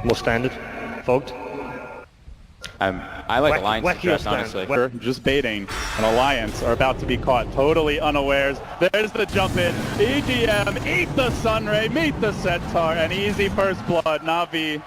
More standard. Fogged. I like Alliance to dress, honestly. We're just baiting. An Alliance are about to be caught totally unawares. There's the jump in. EGM, eat the Sunray, meet the Centaur, and easy first blood. NaVi,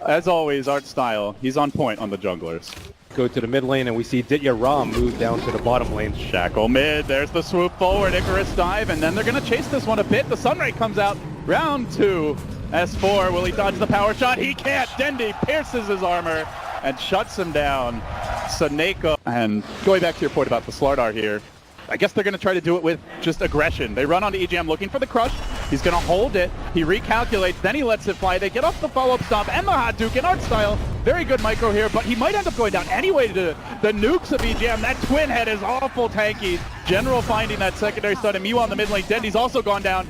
as always, art style. He's on point on the junglers. Go to the mid lane, and we see Ditya Ram move down to the bottom lane. Shackle mid, there's the swoop forward, Icarus dive, and then they're going to chase this one a bit. The Sunray comes out, round 2. S4, will he dodge the power shot? He can't! Dendi pierces his armor and shuts him down. Saneko, and going back to your point about the Slardar here, I guess they're going to try to do it with just aggression. They run onto EGM looking for the crush. He's going to hold it. He recalculates, then he lets it fly. They get off the follow-up stomp and the Hadouken art style. Very good micro here, but he might end up going down anyway to the nukes of EGM. That twin head is awful tanky. General finding that secondary stun, and Miwa on the mid lane. Dendi's also gone down.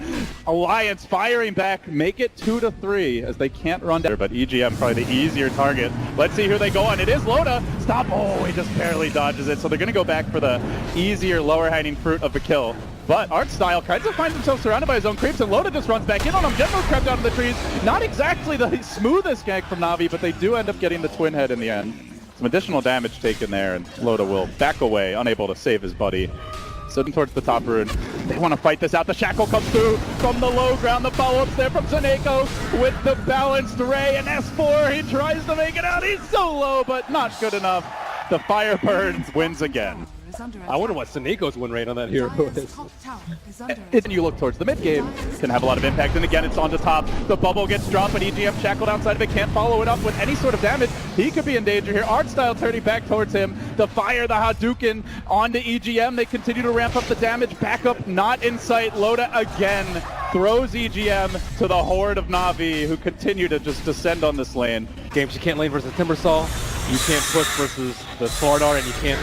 Alliance firing back, make it 2-3 as they can't run down. But EGM probably the easier target. Let's see who they go on. It is Loda. Stop. Oh, he just barely dodges it. So they're going to go back for the easier, lower hanging fruit of the kill. But Artstyle kind of finds himself surrounded by his own creeps, and Loda just runs back in on him. General crept out of the trees. Not exactly the smoothest gank from NaVi, but they do end up getting the twin head in the end. Some additional damage taken there, and Loda will back away, unable to save his buddy. So towards the top rune. They want to fight this out. The Shackle comes through from the low ground. The follow-ups there from Saneko with the balanced Ray and S4. He tries to make it out. He's so low, but not good enough. The Fire Burns wins again. I wonder what Saneko's win rate on that hero is. And you look towards the mid game, can have a lot of impact, and again it's on the top. The bubble gets dropped, but EGM shackled outside of it, can't follow it up with any sort of damage. He could be in danger here. Artstyle turning back towards him. The fire, the Hadouken onto EGM. They continue to ramp up the damage. Back up, not in sight. Loda again throws EGM to the horde of NaVi, who continue to just descend on this lane. Games you can't lane versus Timbersaw, you can't push versus the Slardar, and you can't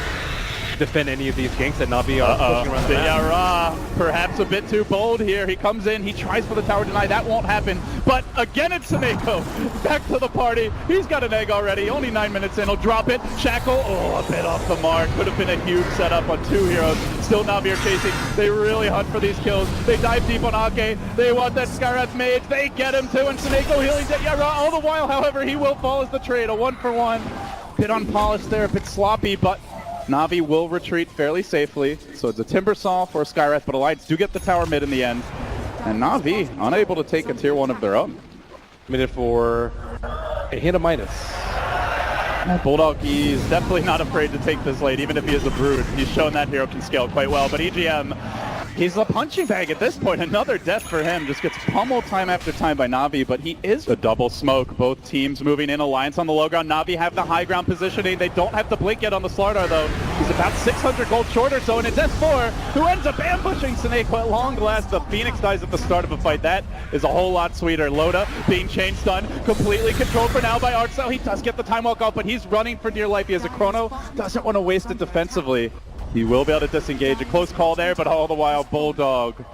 defend any of these ganks that NaVi are pushing around the map. Perhaps a bit too bold here. He comes in, he tries for the tower deny. That won't happen. But again, it's Saneko. Back to the party. He's got an egg already. Only 9 minutes in. He'll drop it. Shackle. Oh, a bit off the mark. Could have been a huge setup on 2 heroes. Still NaVi are chasing. They really hunt for these kills. They dive deep on Ake. They want that Skywrath mage. They get him too. And Saneko healing Yara. All the while, however, he will fall as the trade. A 1-for-1. Bit unpolished there. A bit sloppy, but NaVi will retreat fairly safely, so it's a Timbersaw for Skywrath, but Alliance do get the tower mid in the end. And NaVi unable to take a tier 1 of their own. Minute for a hit of minus. Bulldog, he's definitely not afraid to take this late, even if he is a brood. He's shown that hero can scale quite well, but EGM, he's a punching bag at this point. Another death for him. Just gets pummeled time after time by NaVi, but he is a double smoke. Both teams moving in. Alliance on the low ground. NaVi have the high ground positioning. They don't have the blink yet on the Slardar, though. He's about 600 gold short or so, and it's S4 who ends up ambushing Saneko at long last. The Phoenix dies at the start of a fight. That is a whole lot sweeter. Loda being chain stunned, completely controlled for now by Artstyle. He does get the time walk out, but he's running for dear life. He has a chrono. Doesn't want to waste it defensively. He will be able to disengage. A close call there, but all the while, Bulldog.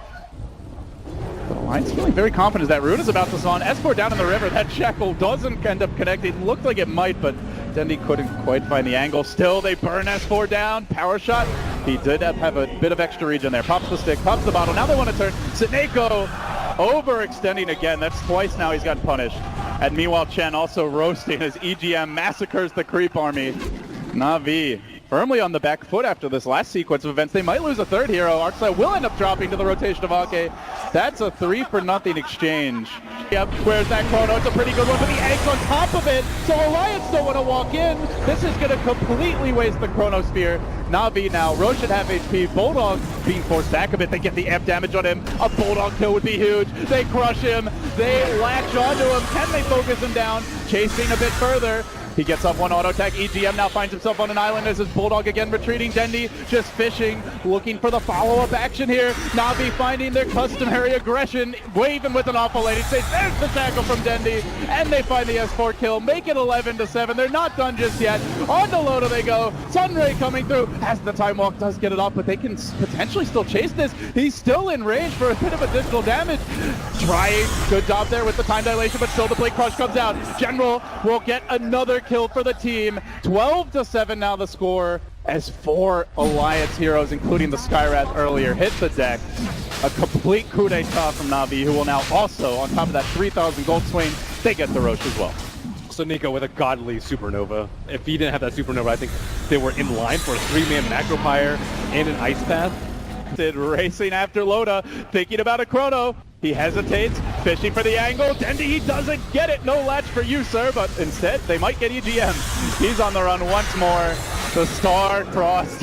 The Alliance feeling very confident as that rune is about to spawn. S4 down in the river. That Shackle doesn't end up connecting. Looked like it might, but Dendi couldn't quite find the angle. Still, they burn S4 down. Power shot. He did have a bit of extra regen there. Pops the stick, pops the bottle. Now they want to turn. Saneko overextending again. That's twice now he's gotten punished. And meanwhile, Chen also roasting as EGM massacres the creep army. NaVi firmly on the back foot after this last sequence of events. They might lose a third hero. Artstyle will end up dropping to the rotation of Ake. That's a 3-for-0 exchange. Yep, where's that chrono? It's a pretty good one, but the egg's on top of it. So Alliance don't want to walk in. This is going to completely waste the chronosphere. NaVi now. Roche should have HP. Bulldog being forced back a bit. They get the F damage on him. A Bulldog kill would be huge. They crush him. They latch onto him. Can they focus him down? Chasing a bit further. He gets up one auto attack. EGM now finds himself on an island as his Bulldog again retreating. Dendi just fishing, looking for the follow-up action here. NaVi finding their customary aggression, waving with an awful lady. Says, there's the tackle from Dendi, and they find the S4 kill. Make it 11-7. They're not done just yet. On to Loda they go. Sunray coming through. As the time walk does get it off, but they can potentially still chase this. He's still in range for a bit of additional damage. Trying. Good job there with the time dilation, but still the Blade Crush comes out. General will get another kill for the team. 12-7 now the score as 4 Alliance heroes, including the Skywrath earlier, hit the deck. A complete complete coup d'etat from NaVi, who will now also, on top of that 3,000 gold swing, they get the Roche as well. So Nico with a godly supernova. If he didn't have that supernova, I think they were in line for a 3-man macro pyre and an ice path. Racing after Loda, thinking about a chrono. He hesitates, fishing for the angle. Dendi, he doesn't get it. No latch for you, sir, but instead, they might get EGM. He's on the run once more. The star-crossed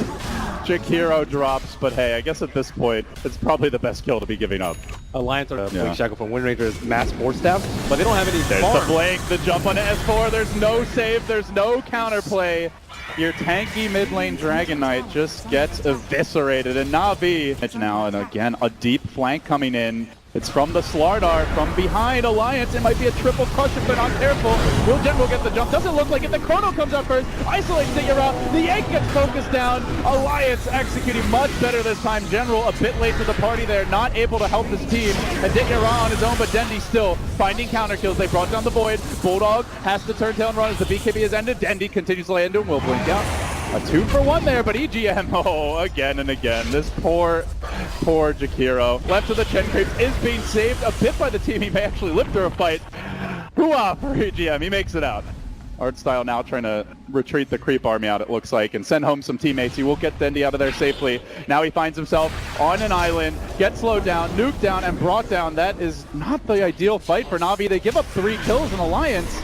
Jakiro drops, but hey, I guess at this point, it's probably the best kill to be giving up. Alliance or Blink Shackle from Wind Ranger's mass force staff, but they don't have any There's farm. the blink, the jump onto S4, there's no save, there's no counterplay. Your tanky mid lane Dragon Knight just gets eviscerated, and NaVi now, and again, a deep flank coming in. It's from the Slardar, from behind Alliance. It might be a triple crush if they're not careful. Will General get the jump? Doesn't look like it. The chrono comes out first, isolates Digger out. The egg gets focused down. Alliance executing much better this time. General a bit late to the party there, not able to help his team. And Digger on his own, but Dendi still finding counter kills. They brought down the Void. Bulldog has to turn tail and run as the BKB has ended. Dendi continues to lay into him. Will blink out. A 2-for-1 there, but EGM, oh, again and again. This poor Jakiro. Left to the Chen creeps is being saved a bit by the team. He may actually live through a fight. Hooah for EGM, he makes it out. Artstyle now trying to retreat the creep army out, it looks like, and send home some teammates. He will get Dendi out of there safely. Now he finds himself on an island, gets slowed down, nuked down, and brought down. That is not the ideal fight for NaVi. They give up 3 kills in Alliance.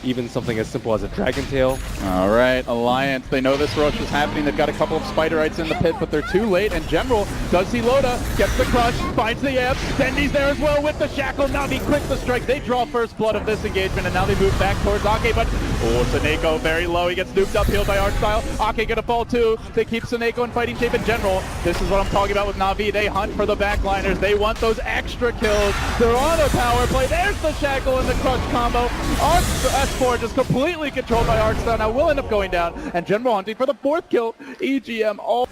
Even something as simple as a Dragon Tail. All right, Alliance, they know this rush is happening. They've got a couple of Spiderites in the pit, but they're too late. And General does see Loda, gets the crush, finds the amp. Dendi's there as well with the shackle. NaVi quick the strike. They draw first blood of this engagement, and now they move back towards Ake, but Seneko very low. He gets nuked up, healed by Artstyle. Ake gonna fall too. They keep Seneko in fighting shape in general. This is what I'm talking about with NaVi. They hunt for the backliners. They want those extra kills. They're on a power play. There's the shackle and the crush combo. S4 just completely controlled by Artstyle. Now will end up going down, and General hunting for the 4th kill. EGM all.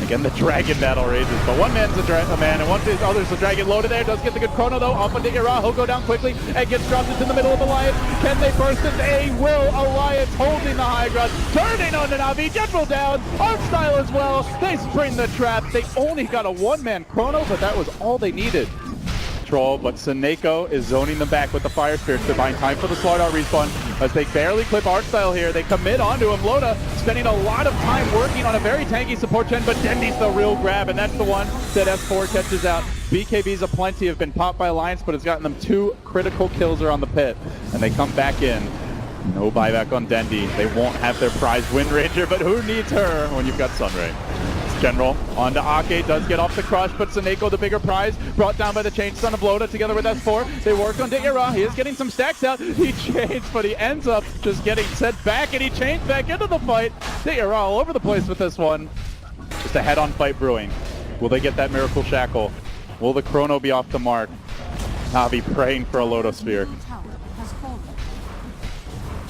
Again, the dragon battle rages, but one man's a man, and one other's the dragon. Loaded there, does get the good chrono though. Off on Digger, he'll go down quickly, and gets dropped into the middle of Alliance. Can they burst it? They will. Alliance holding the high ground, turning on the NaVi. General down, Artstyle as well. They spring the trap. They only got a 1-man chrono, but that was all they needed. But Seneko is zoning them back with the Fire Spirits. They're buying time for the Slardar respawn as they barely clip Artstyle here. They commit onto him. Loda spending a lot of time working on a very tanky support gen, but Dendi's the real grab, and that's the one that S4 catches out. BKBs aplenty have been popped by Alliance, but it's gotten them 2 critical kills around the pit, and they come back in. No buyback on Dendi. They won't have their prized Wind Ranger, but who needs her when you've got Sunray? General onto Ake, does get off the crush, but Seneko the bigger prize, brought down by the Chain Son of Loda together with S4. They work on Digger. He is getting some stacks out. He chains, but he ends up just getting sent back, and he chains back into the fight. Digger all over the place with this one. Just a head-on fight brewing. Will they get that Miracle Shackle? Will the chrono be off the mark? NaVi praying for a Lotosphere.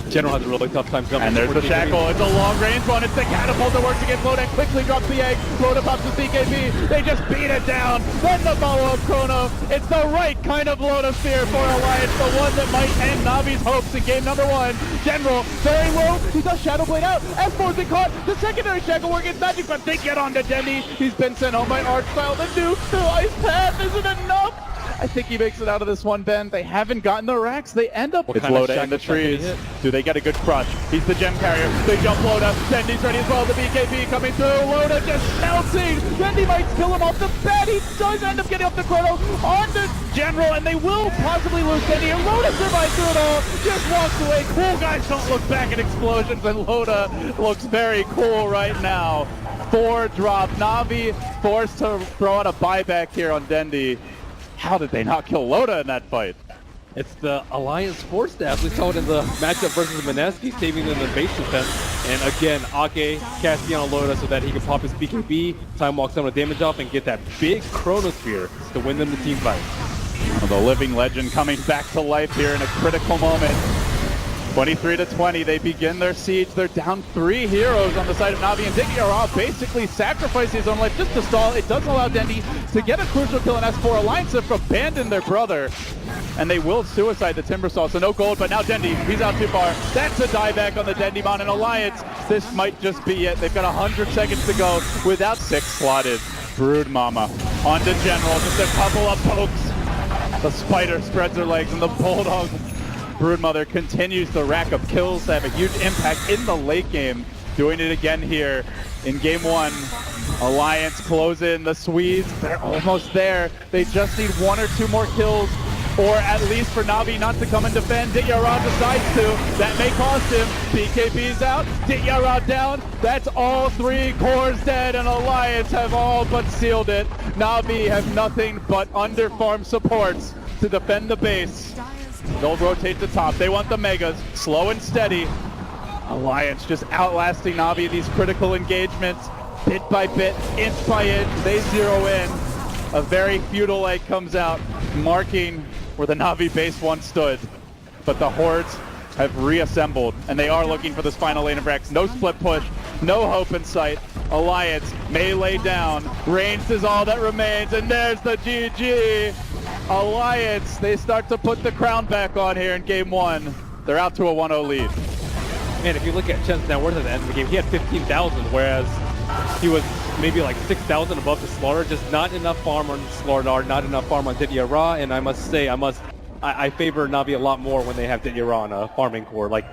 General has a really tough time jumping. And there's the shackle. It's a long-range one. It's the catapult that works against Loda and quickly drops the egg. Loda pops the BKB. They just beat it down. Then the follow-up chrono. It's the right kind of Lotosphere for Alliance. The one that might end NaVi's hopes in game number 1. General, very low. He does Shadow Blade out. S4's been caught. The secondary shackle working its magic, but they get on to Dendi. He's been sent home by Artstyle. The nuke, the ice path isn't enough. I think he makes it out of this one, Ben. They haven't gotten the racks. They end up with Loda in the trees. Do they get a good crush? He's the gem carrier. They jump Loda. Dendi's ready as well. The BKB coming through. Loda just melting. Dendi might kill him off the bat. He does end up getting off the chrono on the General, and they will possibly lose Dendi. And Loda survives through it all. Just walks away. Cool guys don't look back at explosions, and Loda looks very cool right now. 4 drop. NaVi forced to throw out a buyback here on Dendi. How did they not kill Loda in that fight? It's the Alliance Force Staff. We saw it in the matchup versus Mineski, saving them the base defense. And again, Ake casting on Loda so that he can pop his BKB, time walk some of the damage off, and get that big Chronosphere to win them the team fight. The living legend coming back to life here in a critical moment. 23-20, they begin their siege. They're down 3 heroes on the side of NaVi, and Diggy basically sacrificing his own life just to stall. It doesn't allow Dendi to get a crucial kill in S4. Alliance have abandoned their brother, and they will suicide the Timbersaw, so no gold, but now Dendi, he's out too far. That's a dieback on the Dendimon, and Alliance, this might just be it. They've got 100 seconds to go without 6 slotted. Brood Mama onto General, just a couple of pokes. The Spider spreads her legs, and the Bulldog Broodmother continues to rack up kills to have a huge impact in the late game. Doing it again here in game 1. Alliance close in the Swedes. They're almost there. They just need 1 or 2 more kills, or at least for NaVi not to come and defend. Dityara decides to. That may cost him. BKB's out. Dityara down. That's all 3 cores dead, and Alliance have all but sealed it. NaVi have nothing but underfarm supports to defend the base. They'll rotate to top. They want the Megas. Slow and steady. Alliance just outlasting NaVi in these critical engagements. Bit by bit, inch by inch, they zero in. A very feudal egg comes out, marking where the NaVi base once stood. But the Hordes have reassembled, and they are looking for this final lane of Rex. No split push, no hope in sight. Alliance may lay down. Reigns is all that remains, and there's the GG. Alliance, they start to put the crown back on here in game 1. They're out to a 1-0 lead. Man, if you look at Chen's net worth at the end of the game, he had 15,000, whereas he was maybe like 6,000 above the Slaughter. Just not enough farm on Slaughter, not enough farm on Dityara, and I must say, I favor NaVi a lot more when they have Dityara on a farming core. Like,